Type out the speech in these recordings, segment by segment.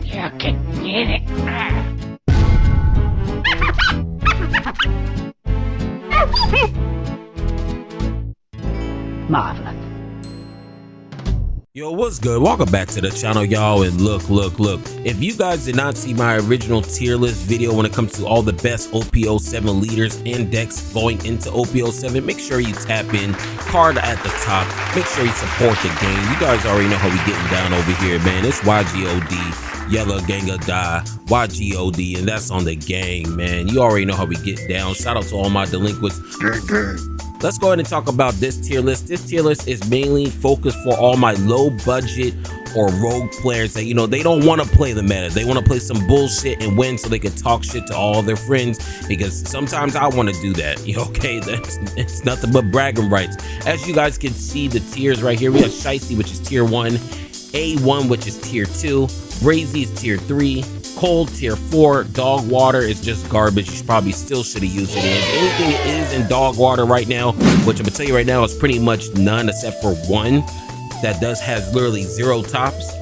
You can get it. Marvelous. Yo, what's good? Welcome back to the channel, y'all. And look, if you guys did not see my original tier list video when it comes to all the best OP07 leaders and decks going into OP07, make sure you tap in, card at the top. Make sure you support the game. You guys already know how we getting down over here, man. It's YGOD, Yellow Ganga Die, YGOD, and that's on the gang, man. You already know how we get down. Shout out to all my delinquents. Let's go ahead and talk about this tier list. This tier list is mainly focused for all my low budget or rogue players that, you know, they don't want to play the meta. They want to play some bullshit and win so they can talk shit to all their friends, because sometimes I want to do that. Okay, it's nothing but bragging rights. As you guys can see, the tiers right here, we have Shiesty, which is tier 1, A1, which is tier 2, Brazy is tier 3, Cold tier 4, Dog Water is just garbage. You probably still should have used it. If anything is in Dog Water right now, which I'm gonna tell you right now is pretty much none except for one that has literally 0 tops,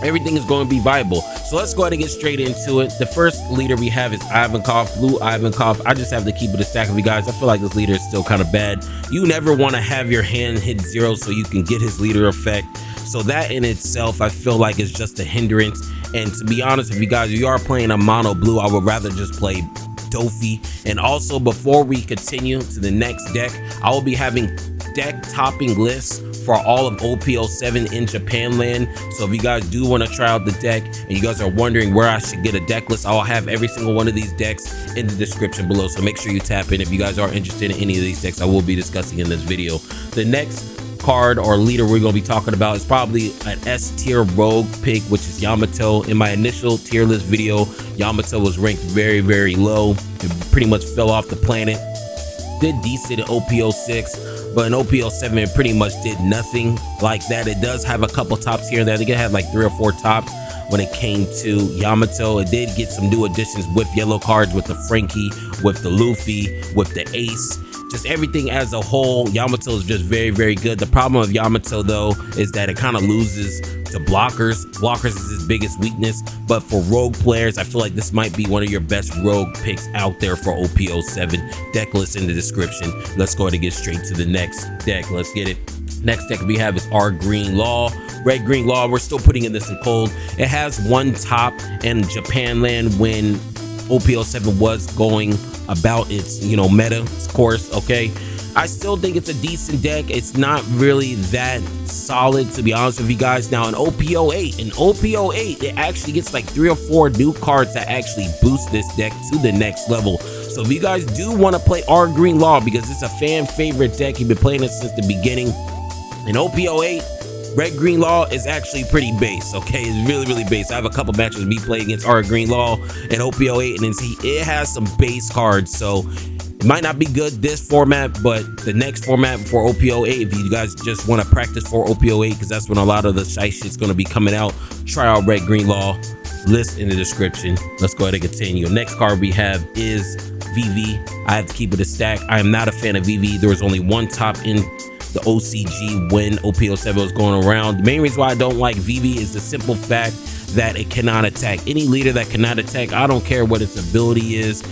everything is going to be viable. So let's go ahead and get straight into it. The first leader we have is Ivankov, Blue Ivankov. I just have to keep it a stack of you guys. I feel like this leader is still kind of bad. You never want to have your hand hit 0 so you can get his leader effect. So that in itself, I feel like is just a hindrance. And to be honest with you guys, if you are playing a mono blue, I would rather just play Dofi. And also, before we continue to the next deck, I will be having deck topping lists for all of OP07 in Japan land. So if you guys do want to try out the deck and you guys are wondering where I should get a deck list, I'll have every single one of these decks in the description below. So make sure you tap in if you guys are interested in any of these decks I will be discussing in this video. The next card or leader we're going to be talking about is probably an S tier rogue pick, which is Yamato. In my initial tier list video, Yamato was ranked very, very low. It pretty much fell off the planet. Did decent in OP06, but in OP07 it pretty much did nothing like that. It does have a couple tops here and there. I think it had like 3 or 4 tops when it came to Yamato. It did get some new additions with yellow cards, with the Frankie, with the Luffy, with the Ace. Just everything as a whole, Yamato is just very, very good. The problem with Yamato though is that it kind of loses to blockers. Blockers is his biggest weakness, but for rogue players, I feel like this might be one of your best rogue picks out there for OP07. Deck list in the description. Let's go ahead and get straight to the next deck. Let's get it. Next deck we have is our Green Law. Red Green Law, we're still putting in this in cold. It has 1 top in Japan land when OP07 was going about its, you know, meta course. Okay, I still think it's a decent deck. It's not really that solid, to be honest with you guys. Now in OP08, it actually gets like 3 or 4 new cards that actually boost this deck to the next level. So if you guys do want to play our Green Law, because it's a fan favorite deck, you've been playing it since the beginning, in OP08, Red Green Law is actually pretty base. Okay, it's really, really base. I have a couple matches of me playing against our Green Law and OP08, and then see it has some base cards. So it might not be good this format, but the next format for OP08, if you guys just want to practice for OP08, because that's when a lot of the shy shit's going to be coming out, try out Red Green Law. List in the description. Let's go ahead and continue. Next card we have is VV. I have to keep it a stack. I am not a fan of VV. There was only 1 top in the OCG when OP07 was going around. The main reason why I don't like VV is the simple fact that it cannot attack. Any leader that cannot attack, I don't care what its ability is,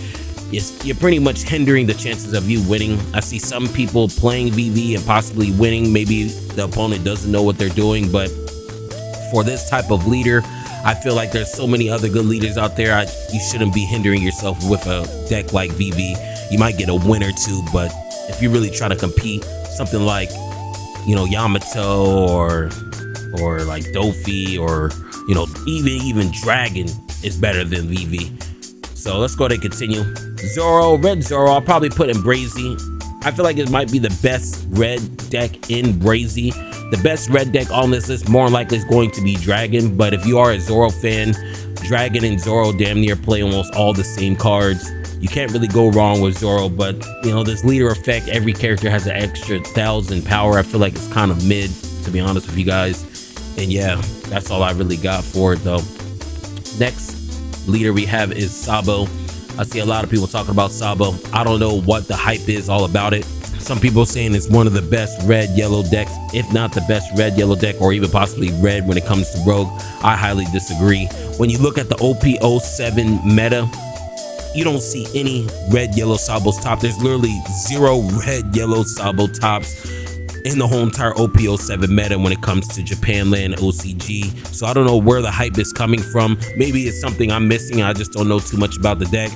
you're pretty much hindering the chances of you winning. I see some people playing VV and possibly winning. Maybe the opponent doesn't know what they're doing, but for this type of leader, I feel like there's so many other good leaders out there. You shouldn't be hindering yourself with a deck like VV. You might get a win or 2, but if you really try to compete, something like, you know, Yamato or like Dofi, or, you know, even Dragon is better than VV. So let's go ahead and continue. Zoro, Red Zoro, I'll probably put in Brazy. I feel like it might be the best red deck in Brazy. The best red deck on this list more likely is going to be Dragon, but if you are a Zoro fan, Dragon and Zoro damn near play almost all the same cards. You can't really go wrong with Zoro, but you know, this leader effect, every character has an extra 1,000 power. I feel like it's kind of mid, to be honest with you guys. And yeah, that's all I really got for it though. Next leader we have is Sabo. I see a lot of people talking about Sabo. I don't know what the hype is all about it. Some people saying it's one of the best red yellow decks, if not the best red yellow deck, or even possibly red when it comes to rogue. I highly disagree. When you look at the OP07 meta, you don't see any red yellow Sabo's top. There's literally 0 red yellow Sabo tops in the whole entire OP07 meta when it comes to Japan land OCG. So I don't know where the hype is coming from. Maybe it's something I'm missing. I just don't know too much about the deck.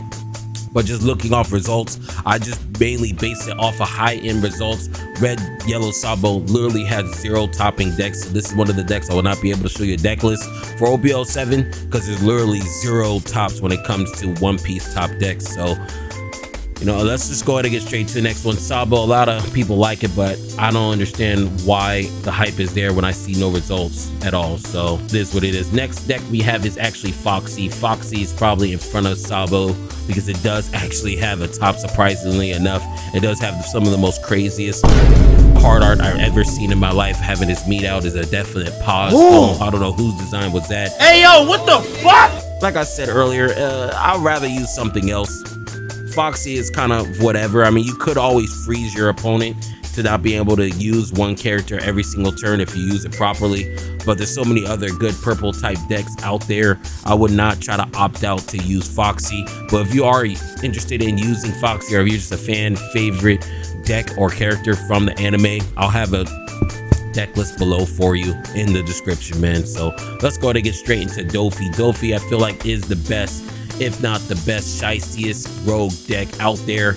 But just looking off results, I just mainly base it off of high-end results. Red yellow Sabo literally has 0 topping decks. So this is one of the decks I will not be able to show you a deck list for OP07 because there's literally 0 tops when it comes to One Piece top decks. So, you know, let's just go ahead and get straight to the next one. Sabo, a lot of people like it, but I don't understand why the hype is there when I see no results at all. So this is what it is. Next deck we have is actually Foxy. Foxy is probably in front of Sabo because it does actually have a top, surprisingly enough. It does have some of the most craziest card art I've ever seen in my life. Having his meat out is a definite pause. I don't know whose design was that. Hey yo, what the fuck? Like I said earlier, I'd rather use something else. Foxy is kind of whatever. I mean, you could always freeze your opponent to not be able to use one character every single turn if you use it properly, but there's so many other good purple type decks out there. I would not try to opt out to use Foxy, but if you are interested in using Foxy, or if you're just a fan favorite deck or character from the anime, I'll have a deck list below for you in the description, man. So let's go ahead and get straight into Dofi. Dofi, I feel like, is the best, if not the best, shystiest rogue deck out there.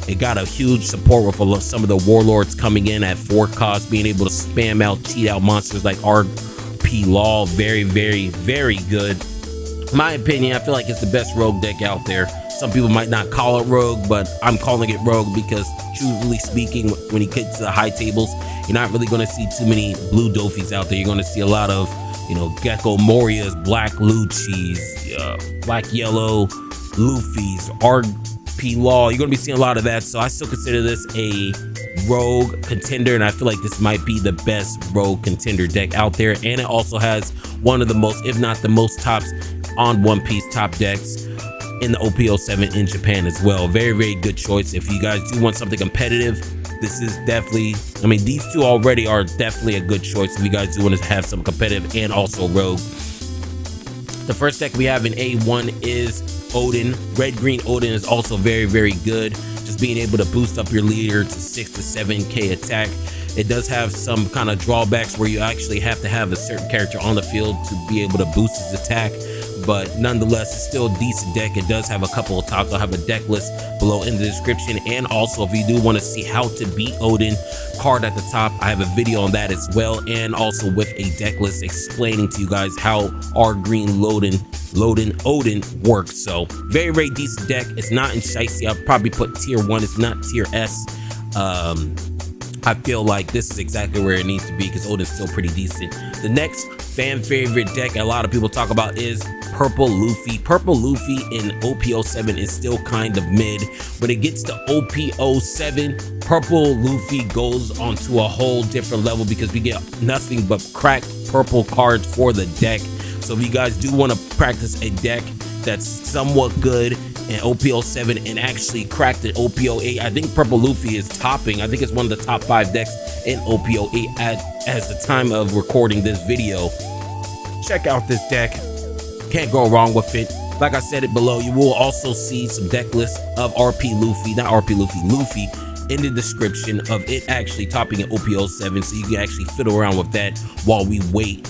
It got a huge support with some of the warlords coming in at 4 cost, being able to spam out, cheat out monsters like RP Law. Very, very, very good. In my opinion, I feel like it's the best rogue deck out there. Some people might not call it rogue, but I'm calling it rogue because, truthfully speaking, when you get to the high tables, you're not really going to see too many blue Dofis out there. You're going to see a lot of, you know, Gecko Morias, Black Lucci's, Black Yellow Luffy's, RP Law. You're going to be seeing a lot of that. So I still consider this a rogue contender, and I feel like this might be the best rogue contender deck out there. And it also has one of the most, if not the most, tops on One Piece top decks in the OP07 in Japan as well. Very, very good choice. If you guys do want something competitive, this is definitely, I mean, these two already are definitely a good choice if you guys do want to have some competitive and also rogue. The first deck we have in A1 is Oden. Red-green Oden is also very, very good. Just being able to boost up your leader to 6 to 7k attack. It does have some kind of drawbacks where you actually have to have a certain character on the field to be able to boost his attack, but nonetheless, it's still a decent deck. It does have a couple of tops. I'll have a deck list below in the description, and also if you do want to see how to beat Oden card at the top, I have a video on that as well, and also with a deck list explaining to you guys how our green Oden works. So very, very decent deck. It's not in Shiesty. I'll probably put tier 1. It's not tier S. I feel like this is exactly where it needs to be because Oden's still pretty decent. The next fan favorite deck a lot of people talk about is Purple Luffy. Purple Luffy in OP07 is still kind of mid. When it gets to OP07, Purple Luffy goes onto a whole different level because we get nothing but cracked purple cards for the deck. So if you guys do want to practice a deck that's somewhat good in OP07 and actually cracked it OP08, I think Purple Luffy is topping. I think it's one of the top 5 decks in OP08 as the time of recording this video. Check out this deck. Can't go wrong with it. Like I said it below, you will also see some deck lists of Luffy in the description of it actually topping at OP07, so you can actually fiddle around with that while we wait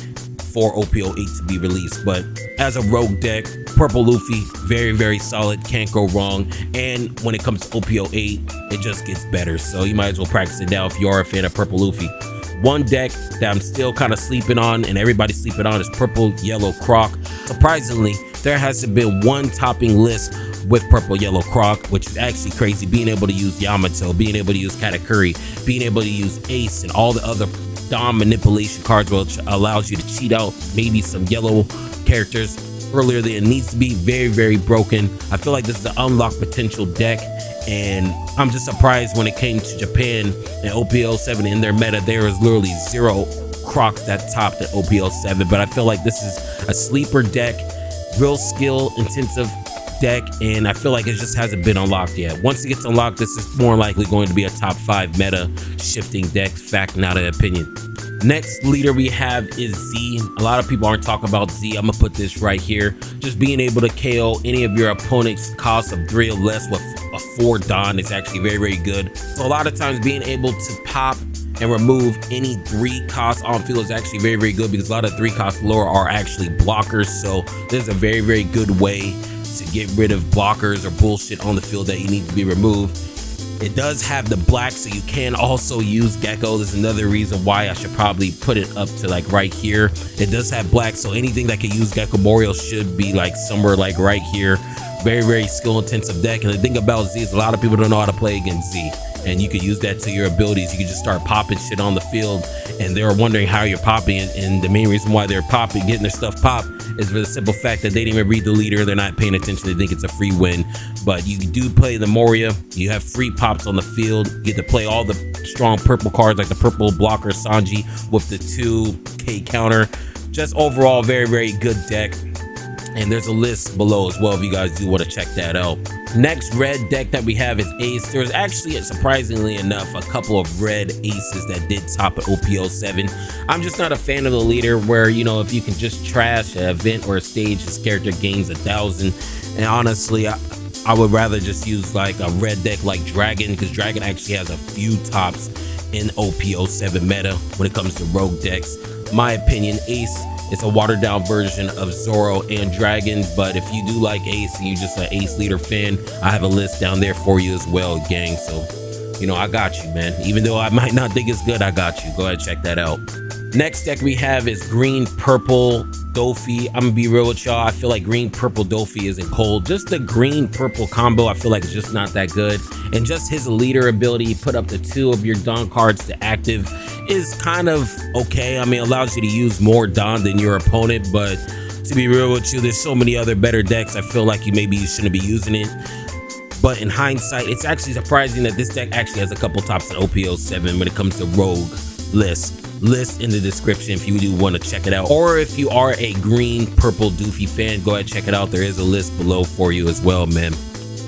for OP08 to be released. But as a rogue deck, Purple Luffy, very, very solid, can't go wrong. And when it comes to OP08, it just gets better, so you might as well practice it now if you are a fan of Purple Luffy. One deck that I'm still kind of sleeping on, and everybody's sleeping on, is Purple Yellow Croc. Surprisingly, there hasn't been one topping list with Purple Yellow Croc, which is actually crazy. Being able to use Yamato, being able to use Katakuri, being able to use Ace, and all the other Dom manipulation cards, which allows you to cheat out maybe some yellow characters earlier than it needs to be. Very, very broken. I feel like this is an unlocked potential deck, and I'm just surprised when it came to Japan and OP07 in their meta, there was literally 0 Crocs that topped at OP07. But I feel like this is a sleeper deck, real skill intensive deck, and I feel like it just hasn't been unlocked yet. Once it gets unlocked, this is more likely going to be a top 5 meta shifting deck, fact, not an opinion. Next leader we have is Z. A lot of people aren't talking about Z. I'm gonna put this right here. Just being able to KO any of your opponent's cost of 3 or less with a 4 Don is actually very, very good. So a lot of times being able to pop and remove any 3 costs on field is actually very, very good, because a lot of 3 costs lower are actually blockers. So this is a very, very good way to get rid of blockers or bullshit on the field that you need to be removed. It does have the black, so you can also use Gecko. There's another reason why I should probably put it up to like right here. It does have black, so anything that can use Gecko Boreal should be like somewhere like right here. Very, very skill intensive deck. And the thing about Z is a lot of people don't know how to play against Z, and you can use that to your abilities. You can just start popping shit on the field, and they're wondering how you're popping it. And the main reason why they're popping, getting their stuff popped, is for the simple fact that they didn't even read the leader. They're not paying attention. They think it's a free win. But you do play the Moria. You have free pops on the field. You get to play all the strong purple cards like the purple blocker Sanji with the 2K counter. Just overall, very, very good deck. And there's a list below as well if you guys do want to check that out. Next red deck that we have is Ace. There's actually, surprisingly enough, a couple of red aces that did top at OP07. I'm just not a fan of the leader where, you know, if you can just trash an event or a stage, his character gains 1,000. And honestly, I would rather just use like a red deck like Dragon, because Dragon actually has a few tops in OP07 meta when it comes to rogue decks. My opinion, Ace is a watered down version of Zoro and Dragon, but if you do like Ace and you're just an Ace leader fan, I have a list down there for you as well, gang. So, you know, I got you, man. Even though I might not think it's good, I got you. Go ahead, check that out. Next deck we have is green purple Dofi. I'm gonna be real with y'all. I feel like green purple Dofi isn't cold. Just the green purple combo, I feel like it's just not that good. And just his leader ability, put up to 2 of your Don cards to active, is kind of okay. I mean, it allows you to use more Don than your opponent, but to be real with you, there's so many other better decks. I feel like maybe you shouldn't be using it. But in hindsight, it's actually surprising that this deck actually has a couple tops in OP07 when it comes to rogue list in the description if you do want to check it out. Or if you are a green purple Doofy fan, go ahead, check it out. There is a list below for you as well, man.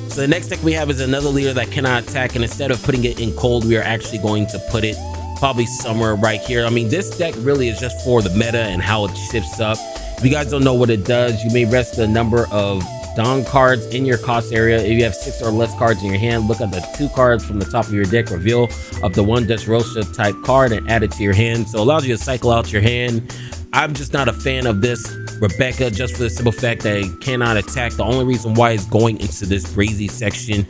So the next deck we have is another leader that cannot attack, and instead of putting it in cold, we are actually going to put it probably somewhere right here. I mean, this deck really is just for the meta and how it shifts up. If you guys don't know what it does, you may rest the number of Don cards in your cost area. If you have 6 or less cards in your hand, look at the 2 cards from the top of your deck, reveal of the 1 Dressrosa type card, and add it to your hand. So it allows you to cycle out your hand. I'm just not a fan of this Rebecca, just for the simple fact that it cannot attack. The only reason why it's going into this crazy section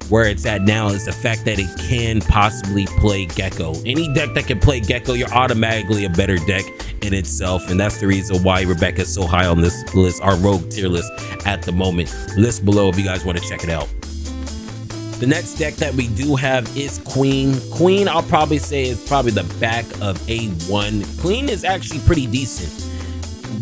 where it's at now is the fact that it can possibly play Gecko. Any deck that can play Gecko, you're automatically a better deck in itself, and that's the reason why Rebecca is so high on this list, our rogue tier list at the moment. List below if you guys want to check it out. The next deck that we do have is Queen. Queen, I'll probably say, is probably the back of A1. Queen is actually pretty decent,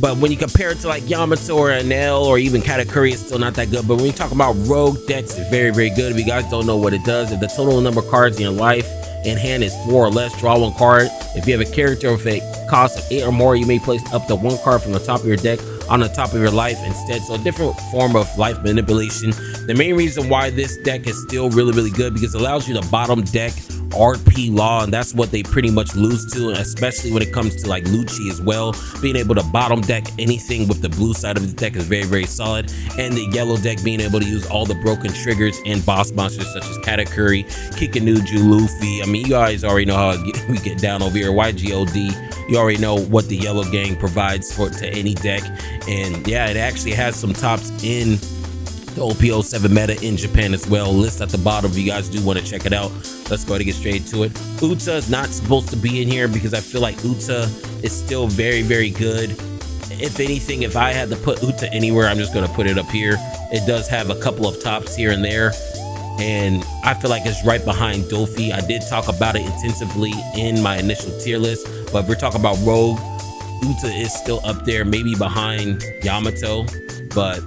but when you compare it to like Yamato or Anel or even Katakuri, it's still not that good. But when you talk about rogue decks, it's very, very good. If you guys don't know what it does, if the total number of cards in your life in hand is 4 or less, draw 1 card. If you have a character with a cost of 8 or more, you may place up to 1 card from the top of your deck on the top of your life instead. So a different form of life manipulation. The main reason why this deck is still really, really good, because it allows you to bottom deck RP Law, and that's what they pretty much lose to, and especially when it comes to like Lucci as well. Being able to bottom deck anything with the blue side of the deck is very, very solid. And the yellow deck being able to use all the broken triggers and boss monsters such as Katakuri, Kikanuju, Luffy. I mean, you guys already know how we get down over here. YGOD, you already know what the yellow gang provides to any deck. And yeah, it actually has some tops in the OP07 meta in Japan as well. List at the bottom if you guys do want to check it out. Let's go ahead and get straight to it. Uta is not supposed to be in here because I feel like Uta is still very, very good. If anything, if I had to put Uta anywhere, I'm just going to put it up here. It does have a couple of tops here and there, and I feel like it's right behind Dofi. I did talk about it intensively in my initial tier list, but if we're talking about rogue, Uta is still up there, maybe behind Yamato, but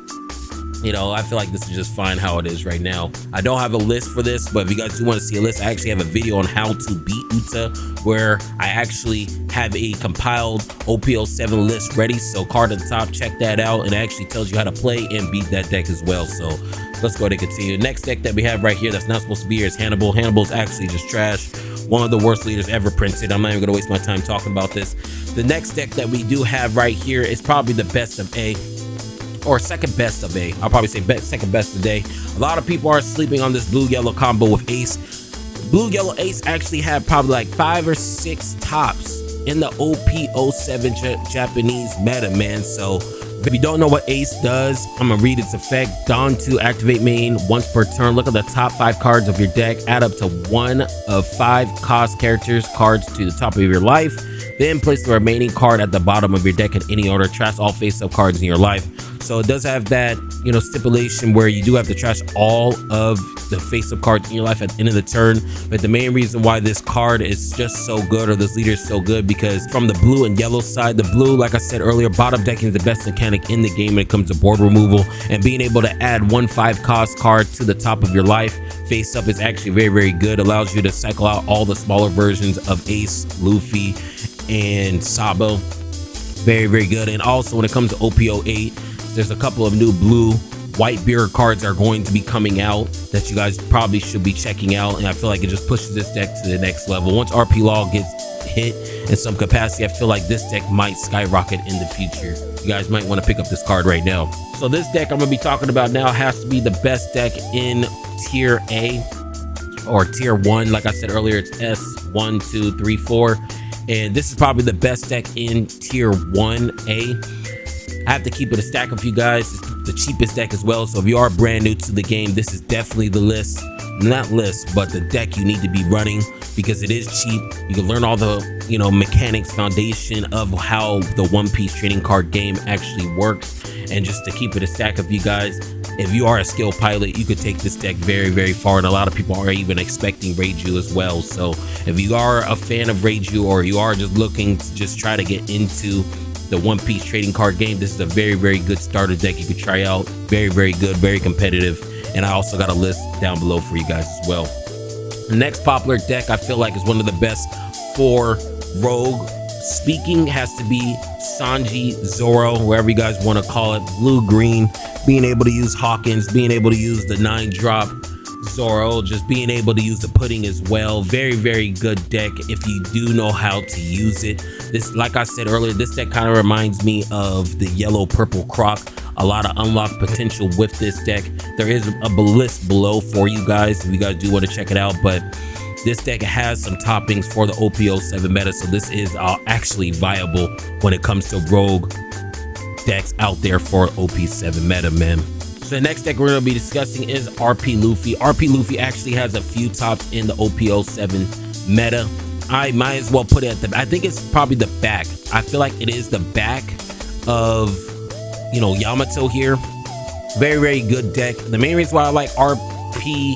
You know, I feel like this is just fine how it is right now. I don't have a list for this, but if you guys do want to see a list, I actually have a video on how to beat UTA, where I actually have a compiled OP07 list ready. So card at the top, check that out, and it actually tells you how to play and beat that deck as well. So let's go ahead and continue. Next deck that we have right here that's not supposed to be here is Hannibal. Hannibal's actually just trash. One of the worst leaders ever printed. I'm not even gonna waste my time talking about this. The next deck that we do have right here is probably the best of A, or second best of A. I'll probably say second best of day. A lot of people are sleeping on this blue-yellow combo with Ace. Blue-yellow Ace actually had probably like 5 or 6 tops in the OP07 Japanese meta, man. So if you don't know what Ace does, I'm gonna read its effect. Dawn 2, activate main once per turn. Look at the top 5 cards of your deck. Add up to 1 of 5 cost cards to the top of your life. Then place the remaining card at the bottom of your deck in any order. Trash all face-up cards in your life. So it does have that, you know, stipulation where you do have to trash all of the face-up cards in your life at the end of the turn. But the main reason why this card is just so good, or this leader is so good, because from the blue and yellow side, the blue, like I said earlier, bottom decking is the best mechanic in the game when it comes to board removal, and being able to add 1 5 cost card to the top of your life face up is actually very, very good. Allows you to cycle out all the smaller versions of Ace, Luffy, and Sabo. Very, very good. And also when it comes to OP08, there's a couple of new blue white beer cards are going to be coming out that you guys probably should be checking out, and I feel like it just pushes this deck to the next level. Once RP Law gets hit in some capacity, I feel like this deck might skyrocket in the future. You guys might want to pick up this card right now. So this deck I'm going to be talking about now has to be the best deck in tier A or tier 1. Like I said earlier, it's S1, 2, 3, 4, and this is probably the best deck in tier 1A. I have to keep it a stack of you guys. It's the cheapest deck as well. So if you are brand new to the game, this is definitely the list, not list, but the deck you need to be running, because it is cheap. You can learn all the, you know, mechanics, foundation of how the One Piece trading card game actually works. And just to keep it a stack of you guys, if you are a skill pilot, you could take this deck very, very far. And a lot of people are even expecting Reiju as well. So if you are a fan of Reiju, or you are just looking to just try to get into the One Piece trading card game, this is a very, very good starter deck you could try out. Very, very good, very competitive. And I also got a list down below for you guys as well. The next popular deck I feel like is one of the best for Rogue speaking has to be Sanji Zoro, wherever you guys want to call it, blue green. Being able to use Hawkins, being able to use the 9-drop Zoro, just being able to use the pudding as well. Very, very good deck if you do know how to use it. This, like I said earlier, this deck kind of reminds me of the yellow purple Croc. A lot of unlocked potential with this deck. There is a list below for you guys if you guys do want to check it out, but this deck has some toppings for the OP07 meta, so this is actually viable when it comes to Rogue decks out there for OP7 meta, man. So the next deck we're going to be discussing is RP Luffy. RP Luffy actually has a few tops in the OP07 meta. I might as well put it at the, I think it's probably the back. I feel like it is the back of, you know, Yamato here. Very, very good deck. The main reason why I like RP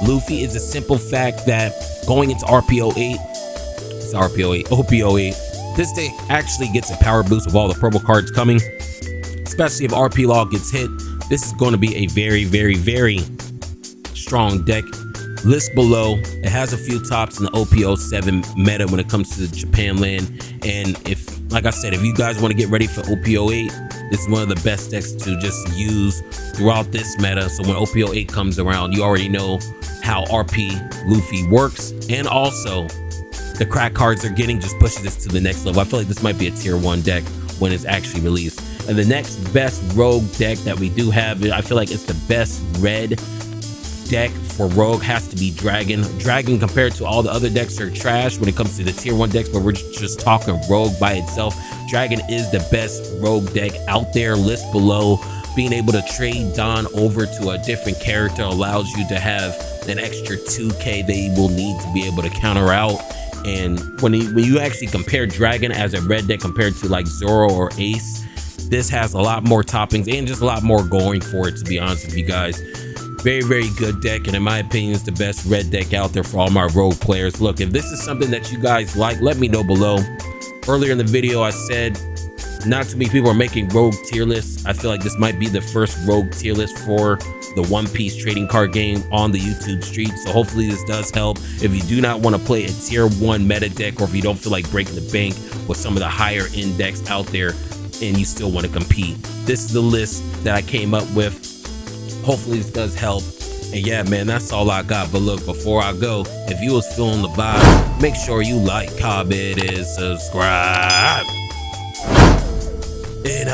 Luffy is the simple fact that going into RP08, it's RP08, OP08, this deck actually gets a power boost with all the promo cards coming, especially if RP Law gets hit. This is going to be a very, very, very strong deck. List below, it has a few tops in the OP07 meta when it comes to the Japan land. And if, like I said, if you guys want to get ready for OP08, this is one of the best decks to just use throughout this meta. So when OP08 comes around, you already know how RP Luffy works. And also, the crack cards they're getting just pushes this to the next level. I feel like this might be a tier 1 deck when it's actually released. And the next best Rogue deck that we do have, I feel like it's the best red deck for Rogue, has to be Dragon. Dragon, compared to all the other decks, are trash when it comes to the tier 1 decks, but we're just talking Rogue by itself. Dragon is the best Rogue deck out there. List below. Being able to trade Dawn over to a different character allows you to have an extra 2k they will need to be able to counter out. And when you actually compare Dragon as a red deck compared to like Zoro or Ace, this has a lot more toppings and just a lot more going for it, to be honest with you guys. Very, very good deck, and in my opinion, it's the best red deck out there for all my Rogue players. Look, if this is something that you guys like, let me know below. Earlier in the video, I said not too many people are making rogue tier lists. I feel like this might be the first rogue tier list for the One Piece trading card game on the YouTube street. So hopefully this does help. If you do not want to play a tier 1 meta deck, or if you don't feel like breaking the bank with some of the higher end decks out there and you still want to compete, this is the list that I came up with. Hopefully this does help. And yeah, man, that's all I got. But look, before I go, if you was feeling the vibe, make sure you like, comment, and subscribe. And